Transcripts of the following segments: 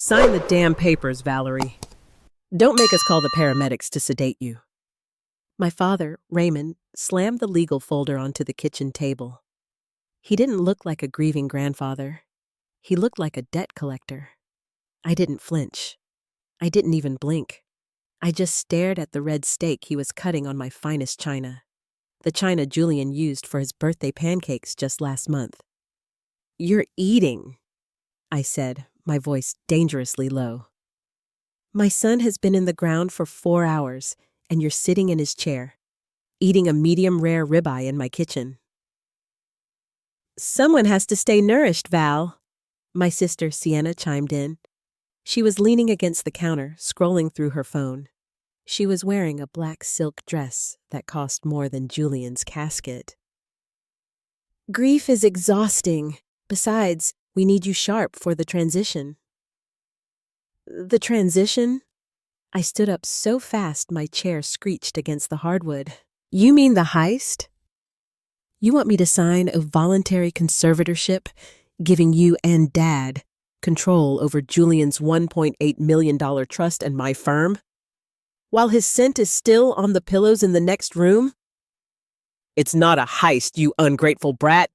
Sign the damn papers, Valerie. Don't make us call the paramedics to sedate you. My father, Raymond, slammed the legal folder onto the kitchen table. He didn't look like a grieving grandfather. He looked like a debt collector. I didn't flinch. I didn't even blink. I just stared at the red steak he was cutting on my finest china, the china Julian used for his birthday pancakes just last month. "You're eating," I said, my voice dangerously low. "My son has been in the ground for 4 hours, and you're sitting in his chair, eating a medium-rare ribeye in my kitchen." "Someone has to stay nourished, Val," my sister Sienna chimed in. She was leaning against the counter, scrolling through her phone. She was wearing a black silk dress that cost more than Julian's casket. "Grief is exhausting. Besides, we need you sharp for the transition." "The transition?" I stood up so fast my chair screeched against the hardwood. "You mean the heist? You want me to sign a voluntary conservatorship, giving you and Dad control over Julian's $1.8 million trust and my firm, while his scent is still on the pillows in the next room?" "It's not a heist, you ungrateful brat,"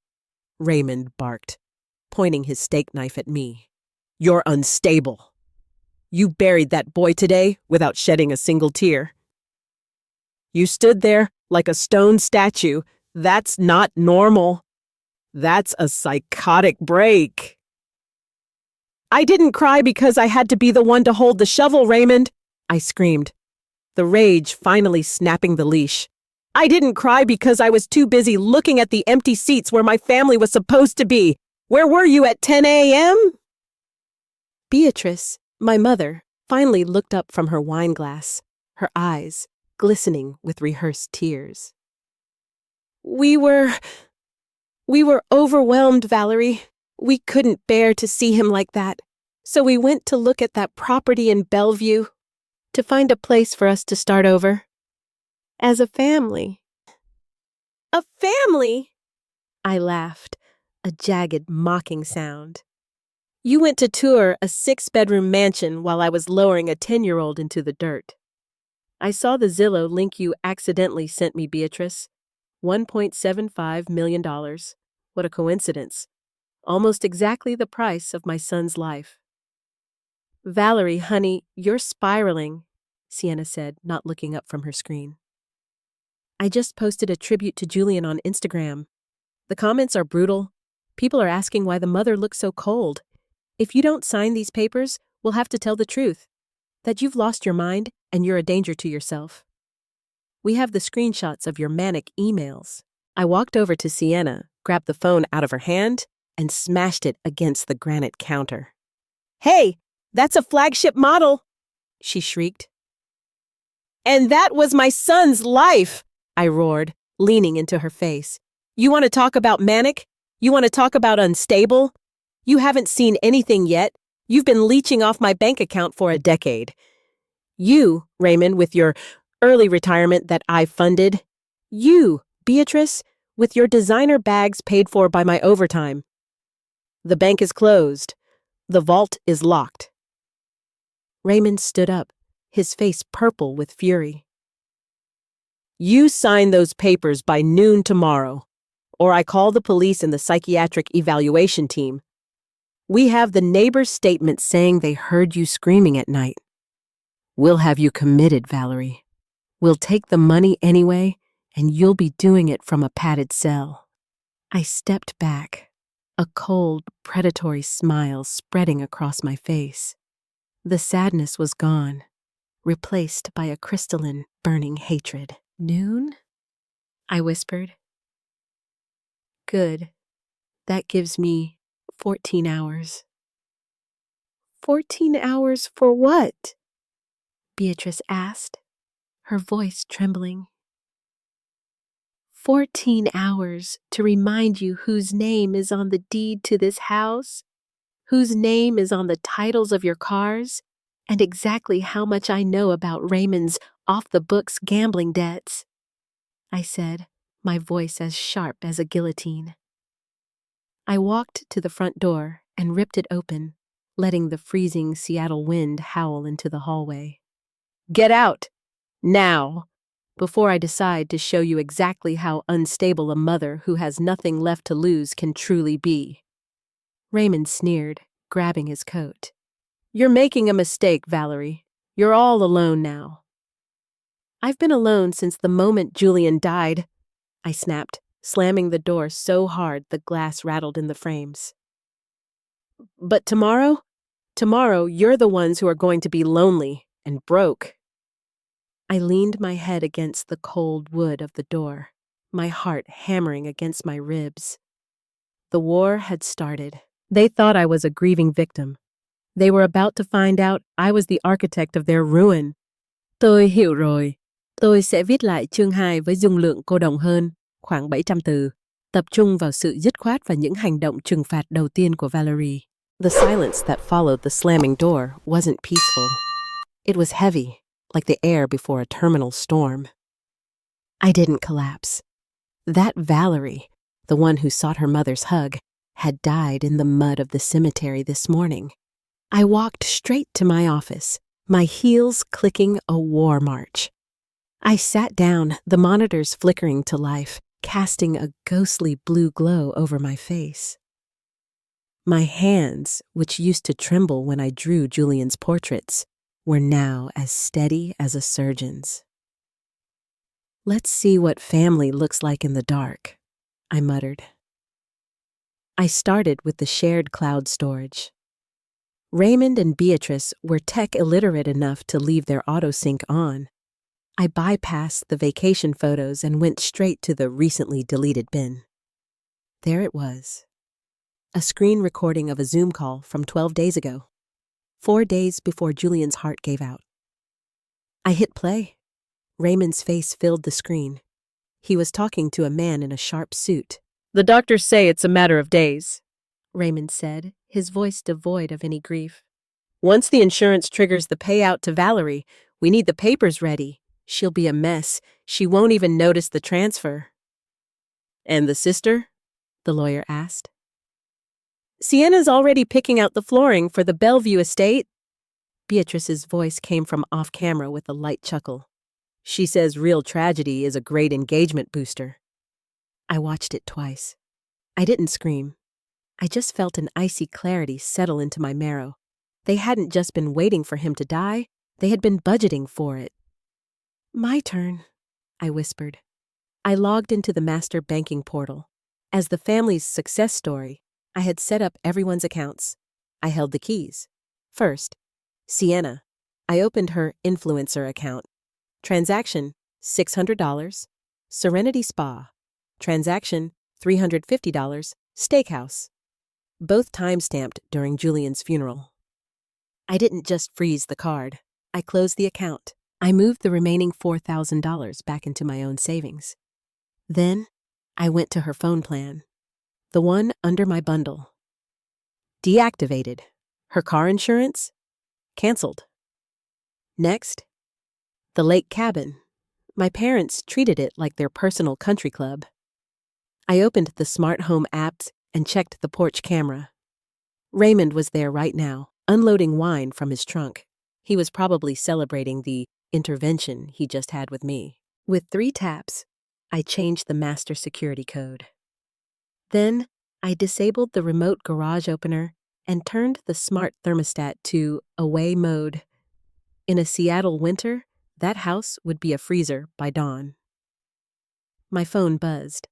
Raymond barked, pointing his steak knife at me. "You're unstable. You buried that boy today without shedding a single tear. You stood there like a stone statue. That's not normal. That's a psychotic break." "I didn't cry because I had to be the one to hold the shovel, Raymond," I screamed, the rage finally snapping the leash. "I didn't cry because I was too busy looking at the empty seats where my family was supposed to be. Where were you at 10 a.m.? Beatrice, my mother, finally looked up from her wine glass, her eyes glistening with rehearsed tears. We were overwhelmed, Valerie. We couldn't bear to see him like that, so we went to look at that property in Bellevue to find a place for us to start over. As a family." "A family?" I laughed, a jagged, mocking sound. "You went to tour a 6-bedroom mansion while I was lowering a 10-year-old into the dirt. I saw the Zillow link you accidentally sent me, Beatrice. $1.75 million. What a coincidence. Almost exactly the price of my son's life." "Valerie, honey, you're spiraling," Sienna said, not looking up from her screen. "I just posted a tribute to Julian on Instagram. The comments are brutal. People are asking why the mother looks so cold. If you don't sign these papers, we'll have to tell the truth, that you've lost your mind and you're a danger to yourself. We have the screenshots of your manic emails." I walked over to Sienna, grabbed the phone out of her hand, and smashed it against the granite counter. "Hey, that's a flagship model," she shrieked. "And that was my son's life," I roared, leaning into her face. "You want to talk about manic? You want to talk about unstable? You haven't seen anything yet. You've been leeching off my bank account for a decade. You, Raymond, with your early retirement that I funded. You, Beatrice, with your designer bags paid for by my overtime. The bank is closed. The vault is locked." Raymond stood up, his face purple with fury. "You sign those papers by noon tomorrow, or I call the police and the psychiatric evaluation team. We have the neighbor's statement saying they heard you screaming at night. We'll have you committed, Valerie. We'll take the money anyway, and you'll be doing it from a padded cell." I stepped back, a cold, predatory smile spreading across my face. The sadness was gone, replaced by a crystalline, burning hatred. "Noon?" I whispered. "Good. That gives me 14 hours. 14 hours for what?" Beatrice asked, her voice trembling. 14 hours to remind you whose name is on the deed to this house, whose name is on the titles of your cars, and exactly how much I know about Raymond's off-the-books gambling debts," I said, my voice as sharp as a guillotine. I walked to the front door and ripped it open, letting the freezing Seattle wind howl into the hallway. "Get out! Now! Before I decide to show you exactly how unstable a mother who has nothing left to lose can truly be." Raymond sneered, grabbing his coat. "You're making a mistake, Valerie. You're all alone now." "I've been alone since the moment Julian died," I snapped, slamming the door so hard the glass rattled in the frames. "But tomorrow? Tomorrow, you're the ones who are going to be lonely and broke." I leaned my head against the cold wood of the door, my heart hammering against my ribs. The war had started. They thought I was a grieving victim. They were about to find out I was the architect of their ruin. Tôi hiểu rồi. Tôi sẽ viết lại chương 2 với dung lượng cô đồng hơn, khoảng 700 từ, tập trung vào sự dứt khoát và những hành động trừng phạt đầu tiên của Valerie. The silence that followed the slamming door wasn't peaceful. It was heavy, like the air before a terminal storm. I didn't collapse. That Valerie, the one who sought her mother's hug, had died in the mud of the cemetery this morning. I walked straight to my office, my heels clicking a war march. I sat down, the monitors flickering to life, casting a ghostly blue glow over my face. My hands, which used to tremble when I drew Julian's portraits, were now as steady as a surgeon's. "Let's see what family looks like in the dark," I muttered. I started with the shared cloud storage. Raymond and Beatrice were tech illiterate enough to leave their autosync on. I bypassed the vacation photos and went straight to the recently deleted bin. There it was. A screen recording of a Zoom call from 12 days ago, 4 days before Julian's heart gave out. I hit play. Raymond's face filled the screen. He was talking to a man in a sharp suit. "The doctors say it's a matter of days," Raymond said, his voice devoid of any grief. "Once the insurance triggers the payout to Valerie, we need the papers ready. She'll be a mess. She won't even notice the transfer." "And the sister?" the lawyer asked. "Sienna's already picking out the flooring for the Bellevue estate." Beatrice's voice came from off-camera with a light chuckle. "She says real tragedy is a great engagement booster." I watched it twice. I didn't scream. I just felt an icy clarity settle into my marrow. They hadn't just been waiting for him to die, they had been budgeting for it. "My turn," I whispered. I logged into the master banking portal. As the family's success story, I had set up everyone's accounts. I held the keys. First, Sienna. I opened her influencer account. Transaction, $600. Serenity Spa. Transaction, $350. Steakhouse. Both time-stamped during Julian's funeral. I didn't just freeze the card. I closed the account. I moved the remaining $4,000 back into my own savings. Then, I went to her phone plan. The one under my bundle. Deactivated. Her car insurance? Canceled. Next, the lake cabin. My parents treated it like their personal country club. I opened the smart home apps and checked the porch camera. Raymond was there right now, unloading wine from his trunk. He was probably celebrating the intervention he just had with me. With 3 taps, I changed the master security code. Then, I disabled the remote garage opener and turned the smart thermostat to away mode. In a Seattle winter, that house would be a freezer by dawn. My phone buzzed.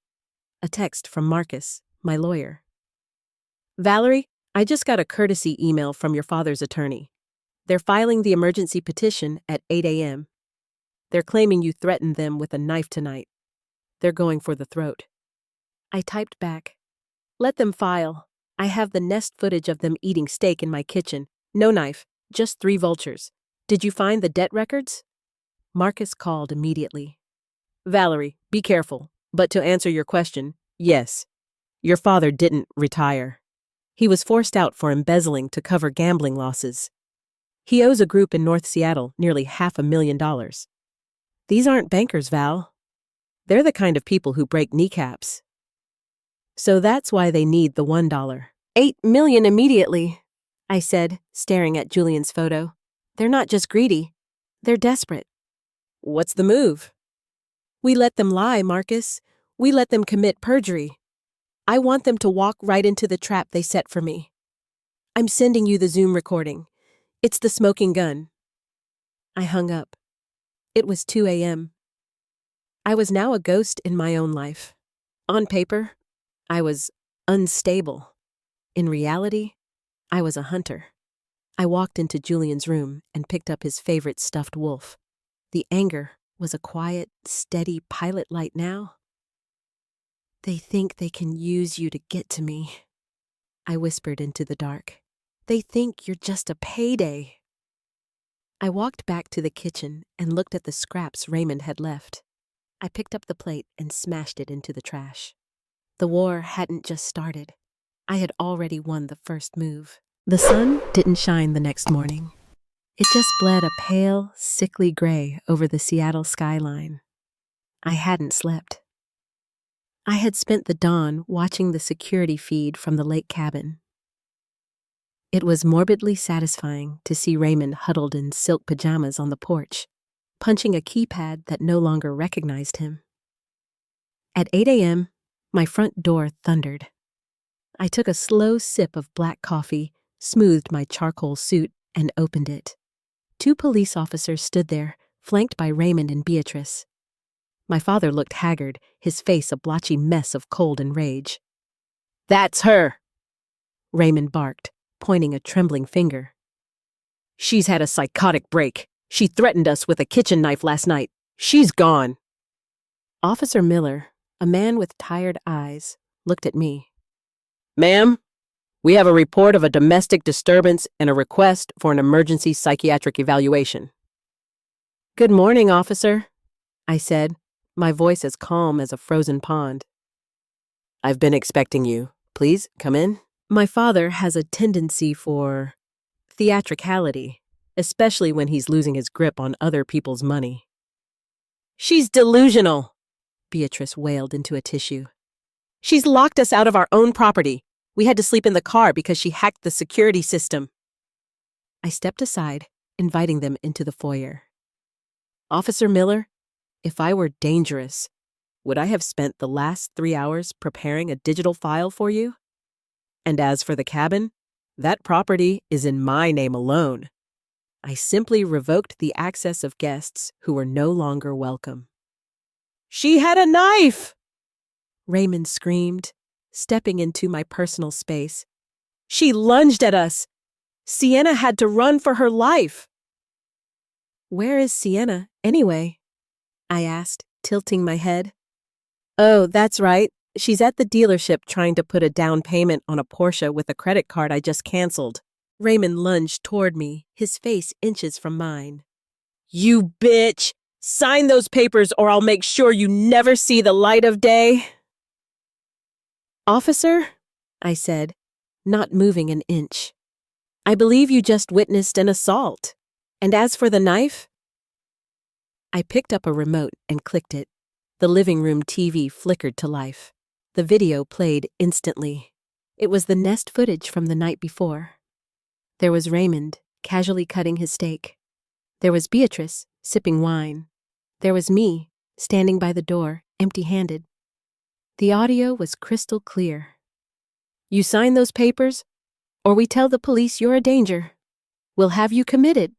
A text from Marcus, my lawyer. "Valerie, I just got a courtesy email from your father's attorney. They're filing the emergency petition at 8 a.m. They're claiming you threatened them with a knife tonight. They're going for the throat." I typed back, "Let them file. I have the Nest footage of them eating steak in my kitchen. No knife, just 3 vultures. Did you find the debt records?" Marcus called immediately. "Valerie, be careful. But to answer your question, yes. Your father didn't retire. He was forced out for embezzling to cover gambling losses. He owes a group in North Seattle nearly $500,000. These aren't bankers, Val. They're the kind of people who break kneecaps. So that's why they need the $1. $8 million immediately," I said, staring at Julian's photo. They're not just greedy. They're desperate. What's the move? We let them lie, Marcus. We let them commit perjury. I want them to walk right into the trap they set for me. I'm sending you the Zoom recording. It's the smoking gun. I hung up. It was 2 a.m. I was now a ghost in my own life. On paper, I was unstable. In reality, I was a hunter. I walked into Julian's room and picked up his favorite stuffed wolf. The anger was a quiet, steady pilot light now. They think they can use you to get to me, I whispered into the dark. They think you're just a payday. I walked back to the kitchen and looked at the scraps Raymond had left. I picked up the plate and smashed it into the trash. The war hadn't just started. I had already won the first move. The sun didn't shine the next morning. It just bled a pale, sickly gray over the Seattle skyline. I hadn't slept. I had spent the dawn watching the security feed from the lake cabin. It was morbidly satisfying to see Raymond huddled in silk pajamas on the porch, punching a keypad that no longer recognized him. At 8 a.m., my front door thundered. I took a slow sip of black coffee, smoothed my charcoal suit, and opened it. 2 police officers stood there, flanked by Raymond and Beatrice. My father looked haggard, his face a blotchy mess of cold and rage. "That's her," Raymond barked, pointing a trembling finger. "She's had a psychotic break. She threatened us with a kitchen knife last night. She's gone." Officer Miller, a man with tired eyes, looked at me. "Ma'am, we have a report of a domestic disturbance and a request for an emergency psychiatric evaluation." "Good morning, officer," I said, my voice as calm as a frozen pond. "I've been expecting you. Please, come in." My father has a tendency for theatricality, especially when he's losing his grip on other people's money. "She's delusional," Beatrice wailed into a tissue. "She's locked us out of our own property. We had to sleep in the car because she hacked the security system." I stepped aside, inviting them into the foyer. "Officer Miller, if I were dangerous, would I have spent the last 3 hours preparing a digital file for you? And as for the cabin, that property is in my name alone. I simply revoked the access of guests who were no longer welcome." "She had a knife!" Raymond screamed, stepping into my personal space. "She lunged at us. Sienna had to run for her life." "Where is Sienna, anyway?" I asked, tilting my head. "Oh, that's right. She's at the dealership trying to put a down payment on a Porsche with a credit card I just canceled." Raymond lunged toward me, his face inches from mine. "You bitch! Sign those papers or I'll make sure you never see the light of day." "Officer," I said, not moving an inch, "I believe you just witnessed an assault. And as for the knife?" I picked up a remote and clicked it. The living room TV flickered to life. The video played instantly. It was the Nest footage from the night before. There was Raymond, casually cutting his steak. There was Beatrice, sipping wine. There was me, standing by the door, empty-handed. The audio was crystal clear. "You sign those papers, or we tell the police you're a danger. We'll have you committed."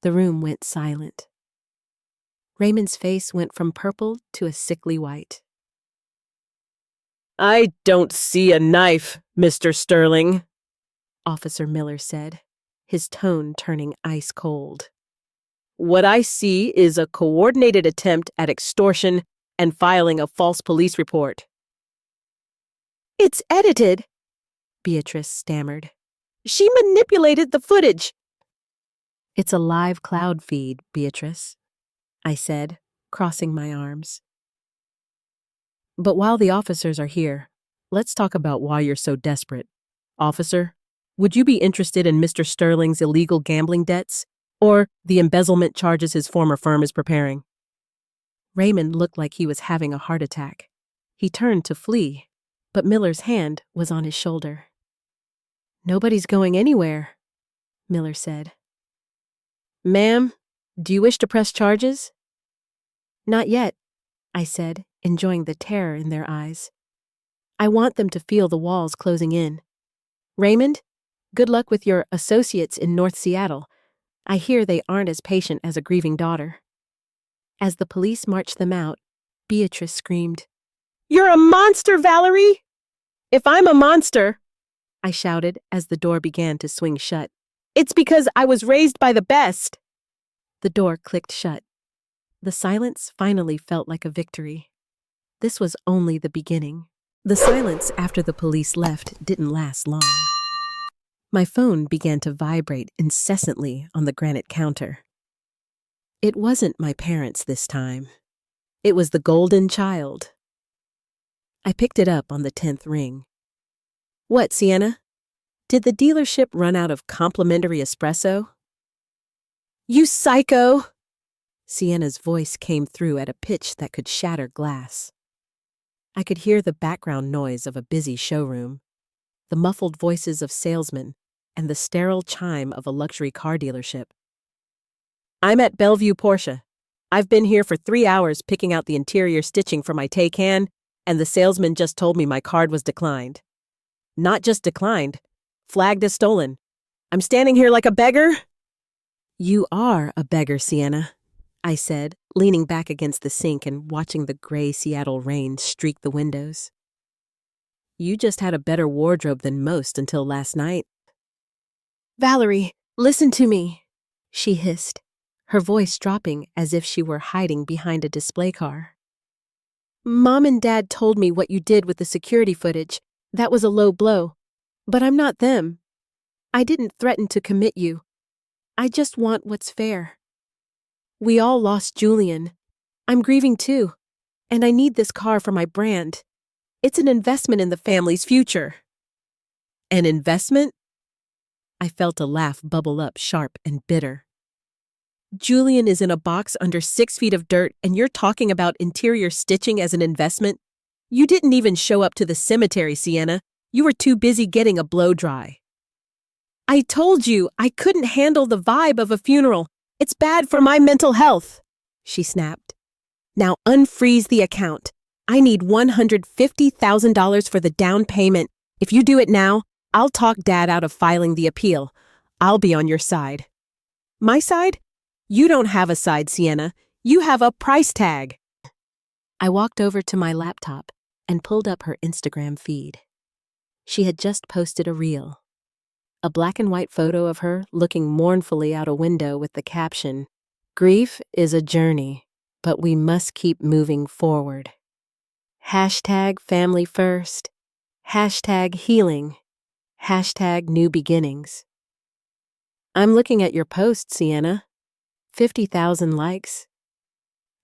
The room went silent. Raymond's face went from purple to a sickly white. "I don't see a knife, Mr. Sterling," Officer Miller said, his tone turning ice cold. "What I see is a coordinated attempt at extortion and filing a false police report." "It's edited," Beatrice stammered. "She manipulated the footage." "It's a live cloud feed, Beatrice," I said, crossing my arms. "But while the officers are here, let's talk about why you're so desperate. Officer, would you be interested in Mr. Sterling's illegal gambling debts or the embezzlement charges his former firm is preparing?" Raymond looked like he was having a heart attack. He turned to flee, but Miller's hand was on his shoulder. Nobody's going anywhere, Miller said. Ma'am, do you wish to press charges? Not yet, I said, enjoying the terror in their eyes. I want them to feel the walls closing in. Raymond, good luck with your associates in North Seattle. I hear they aren't as patient as a grieving daughter. As the police marched them out, Beatrice screamed, You're a monster, Valerie! If I'm a monster, I shouted as the door began to swing shut, it's because I was raised by the best. The door clicked shut. The silence finally felt like a victory. This was only the beginning. The silence after the police left didn't last long. My phone began to vibrate incessantly on the granite counter. It wasn't my parents this time. It was the golden child. I picked it up on the 10th ring. What, Sienna? Did the dealership run out of complimentary espresso? You psycho! Sienna's voice came through at a pitch that could shatter glass. I could hear the background noise of a busy showroom, the muffled voices of salesmen, and the sterile chime of a luxury car dealership. I'm at Bellevue Porsche. I've been here for 3 hours picking out the interior stitching for my Taycan, and the salesman just told me my card was declined. Not just declined, flagged as stolen. I'm standing here like a beggar? You are a beggar, Sienna, I said, leaning back against the sink and watching the gray Seattle rain streak the windows. You just had a better wardrobe than most until last night. Valerie, listen to me, she hissed, her voice dropping as if she were hiding behind a display car. Mom and Dad told me what you did with the security footage. That was a low blow. But I'm not them. I didn't threaten to commit you. I just want what's fair. We all lost Julian. I'm grieving too, and I need this car for my brand. It's an investment in the family's future. An investment? I felt a laugh bubble up sharp and bitter. Julian is in a box under 6 feet of dirt, and you're talking about interior stitching as an investment? You didn't even show up to the cemetery, Sienna. You were too busy getting a blow-dry. I told you I couldn't handle the vibe of a funeral. It's bad for my mental health, she snapped. Now unfreeze the account. I need $150,000 for the down payment. If you do it now, I'll talk Dad out of filing the appeal. I'll be on your side. My side? You don't have a side, Sienna. You have a price tag. I walked over to my laptop and pulled up her Instagram feed. She had just posted a reel. A black and white photo of her looking mournfully out a window with the caption, Grief is a journey, but we must keep moving forward. Hashtag family first. Hashtag healing. Hashtag new beginnings. I'm looking at your post, Sienna. 50,000 likes.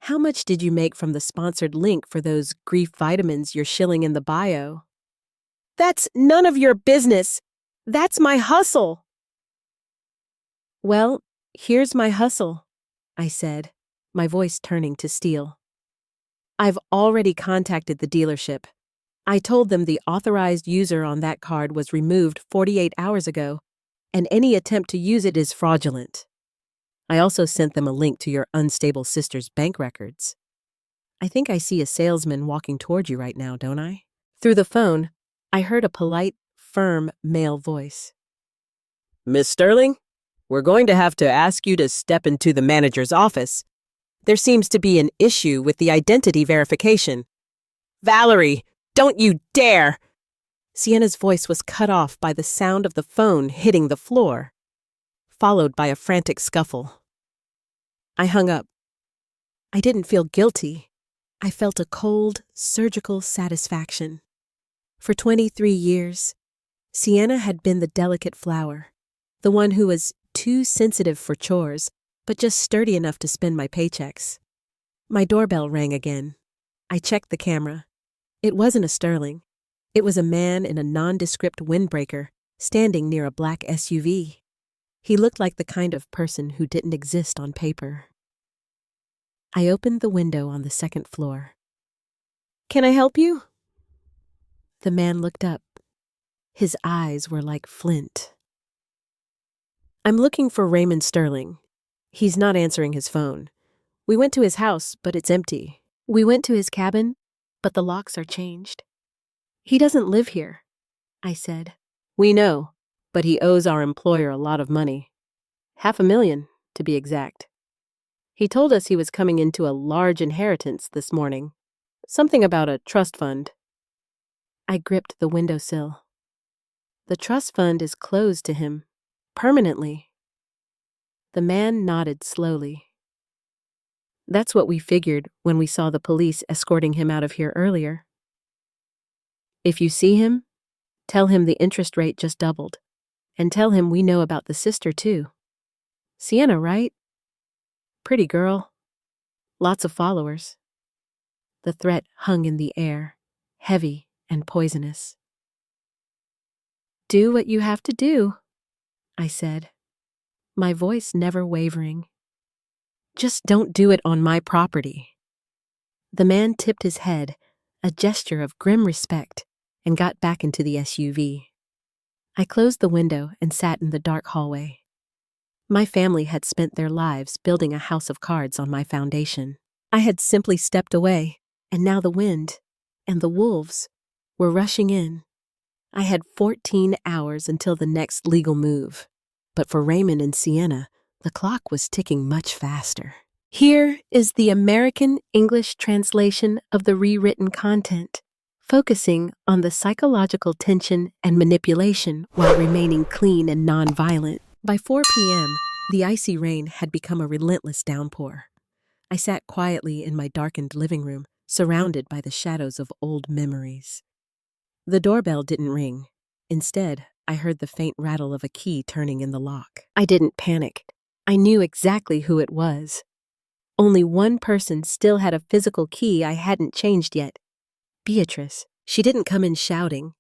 How much did you make from the sponsored link for those grief vitamins you're shilling in the bio? That's none of your business. That's my hustle. Well, here's my hustle, I said, my voice turning to steel. I've already contacted the dealership. I told them the authorized user on that card was removed 48 hours ago, and any attempt to use it is fraudulent. I also sent them a link to your unstable sister's bank records. I think I see a salesman walking toward you right now, don't I? Through the phone, I heard a polite, firm male voice. Miss Sterling, we're going to have to ask you to step into the manager's office. There seems to be an issue with the identity verification. Valerie, don't you dare! Sienna's voice was cut off by the sound of the phone hitting the floor, followed by a frantic scuffle. I hung up. I didn't feel guilty. I felt a cold, surgical satisfaction. For 23 years, Sienna had been the delicate flower, the one who was too sensitive for chores, but just sturdy enough to spend my paychecks. My doorbell rang again. I checked the camera. It wasn't a Sterling. It was a man in a nondescript windbreaker, standing near a black SUV. He looked like the kind of person who didn't exist on paper. I opened the window on the second floor. Can I help you? The man looked up. His eyes were like flint. I'm looking for Raymond Sterling. He's not answering his phone. We went to his house, but it's empty. We went to his cabin, but the locks are changed. He doesn't live here, I said. We know, but he owes our employer a lot of money. $500,000, to be exact. He told us he was coming into a large inheritance this morning. Something about a trust fund. I gripped the windowsill. The trust fund is closed to him, permanently. The man nodded slowly. That's what we figured when we saw the police escorting him out of here earlier. If you see him, tell him the interest rate just doubled. And tell him we know about the sister, too. Sienna, right? Pretty girl. Lots of followers. The threat hung in the air, heavy and poisonous. Do what you have to do, I said, my voice never wavering. Just don't do it on my property. The man tipped his head, a gesture of grim respect, and got back into the SUV. I closed the window and sat in the dark hallway. My family had spent their lives building a house of cards on my foundation. I had simply stepped away, and now the wind and the wolves were rushing in. I had 14 hours until the next legal move. But for Raymond and Sienna, the clock was ticking much faster. Here is the American English translation of the rewritten content, focusing on the psychological tension and manipulation while remaining clean and nonviolent. By 4 p.m., the icy rain had become a relentless downpour. I sat quietly in my darkened living room, surrounded by the shadows of old memories. The doorbell didn't ring. Instead, I heard the faint rattle of a key turning in the lock. I didn't panic. I knew exactly who it was. Only one person still had a physical key I hadn't changed yet. Beatrice. She didn't come in shouting.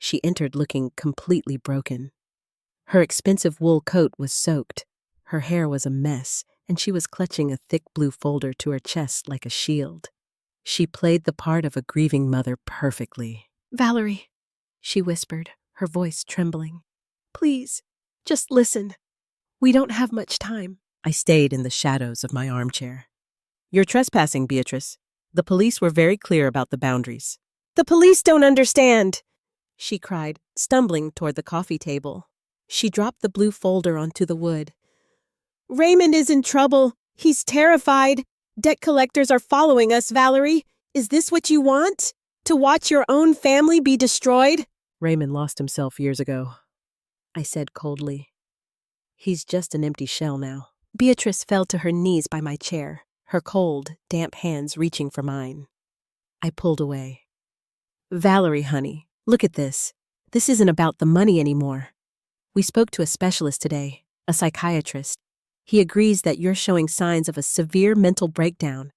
She entered looking completely broken. Her expensive wool coat was soaked. Her hair was a mess, and she was clutching a thick blue folder to her chest like a shield. She played the part of a grieving mother perfectly. Valerie, she whispered, her voice trembling. Please, just listen. We don't have much time. I stayed in the shadows of my armchair. You're trespassing, Beatrice. The police were very clear about the boundaries. The police don't understand, she cried, stumbling toward the coffee table. She dropped the blue folder onto the wood. Raymond is in trouble. He's terrified. Debt collectors are following us, Valerie. Is this what you want? To watch your own family be destroyed? Raymond lost himself years ago, I said coldly. He's just an empty shell now. Beatrice fell to her knees by my chair, her cold, damp hands reaching for mine. I pulled away. Valerie, honey, look at this. This isn't about the money anymore. We spoke to a specialist today, a psychiatrist. He agrees that you're showing signs of a severe mental breakdown.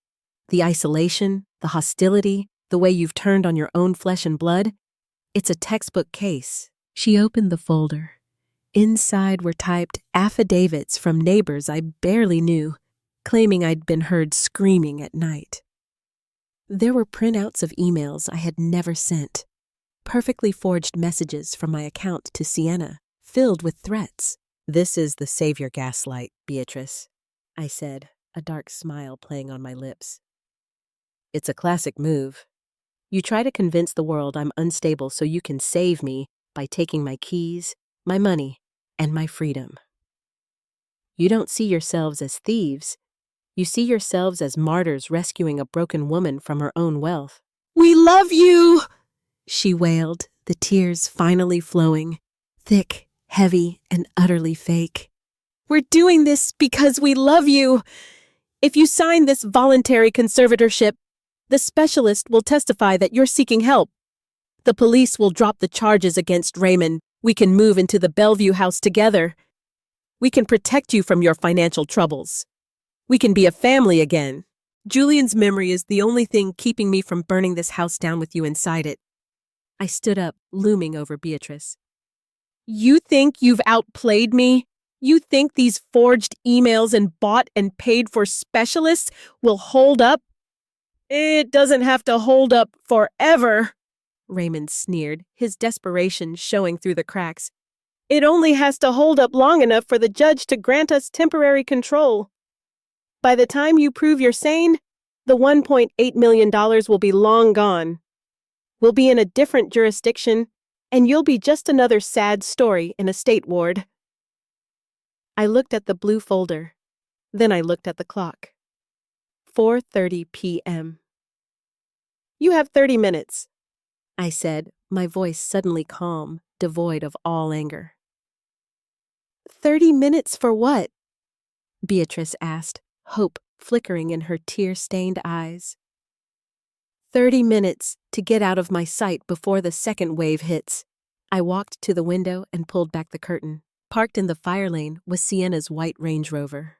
The isolation, the hostility, the way you've turned on your own flesh and blood, it's a textbook case. She opened the folder. Inside were typed affidavits from neighbors I barely knew, claiming I'd been heard screaming at night. There were printouts of emails I had never sent, perfectly forged messages from my account to Sienna, filled with threats. This is the savior gaslight, Beatrice, I said, a dark smile playing on my lips. It's a classic move. You try to convince the world I'm unstable so you can save me by taking my keys, my money, and my freedom. You don't see yourselves as thieves. You see yourselves as martyrs rescuing a broken woman from her own wealth. We love you, she wailed, the tears finally flowing, thick, heavy, and utterly fake. We're doing this because we love you. If you sign this voluntary conservatorship, the specialist will testify that you're seeking help. The police will drop the charges against Raymond. We can move into the Bellevue house together. We can protect you from your financial troubles. We can be a family again. Julian's memory is the only thing keeping me from burning this house down with you inside it. I stood up, looming over Beatrice. You think you've outplayed me? You think these forged emails and bought and paid for specialists will hold up? It doesn't have to hold up forever. Raymond sneered, his desperation showing through the cracks. It only has to hold up long enough for the judge to grant us temporary control. By the time you prove you're sane, the $1.8 million will be long gone. We'll be in a different jurisdiction, and you'll be just another sad story in a state ward. I looked at the blue folder. Then I looked at the clock. 4:30 p.m. You have 30 minutes, I said, my voice suddenly calm, devoid of all anger. 30 minutes for what? Beatrice asked, hope flickering in her tear-stained eyes. 30 minutes to get out of my sight before the second wave hits. I walked to the window and pulled back the curtain. Parked in the fire lane was Sienna's white Range Rover.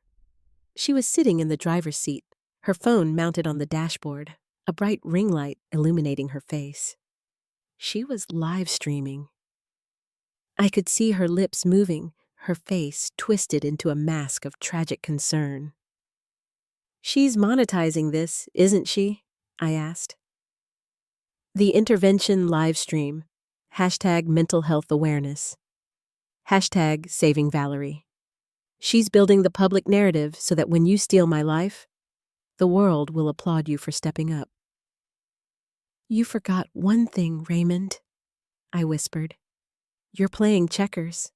She was sitting in the driver's seat, her phone mounted on the dashboard, a bright ring light illuminating her face. She was live streaming. I could see her lips moving, her face twisted into a mask of tragic concern. She's monetizing this, isn't she? I asked. The intervention live stream. #mental health awareness. #saving Valerie. She's building the public narrative so that when you steal my life, the world will applaud you for stepping up. You forgot one thing, Raymond, I whispered. You're playing checkers.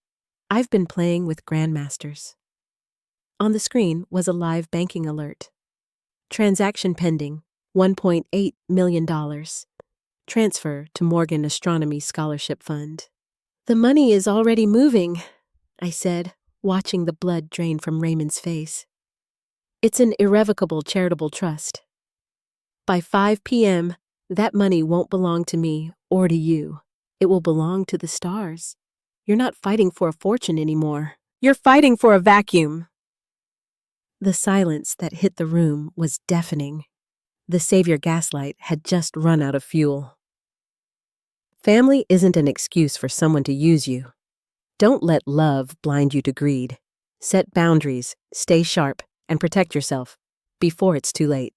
I've been playing with grandmasters. On the screen was a live banking alert. Transaction pending, $1.8 million. Transfer to Morgan Astronomy Scholarship Fund. The money is already moving, I said, watching the blood drain from Raymond's face. It's an irrevocable charitable trust. By 5 p.m., that money won't belong to me or to you. It will belong to the stars. You're not fighting for a fortune anymore. You're fighting for a vacuum. The silence that hit the room was deafening. The Savior gaslight had just run out of fuel. Family isn't an excuse for someone to use you. Don't let love blind you to greed. Set boundaries, stay sharp, and protect yourself before it's too late.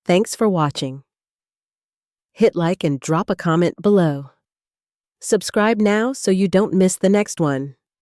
Thanks for watching. Hit like and drop a comment below. Subscribe now so you don't miss the next one.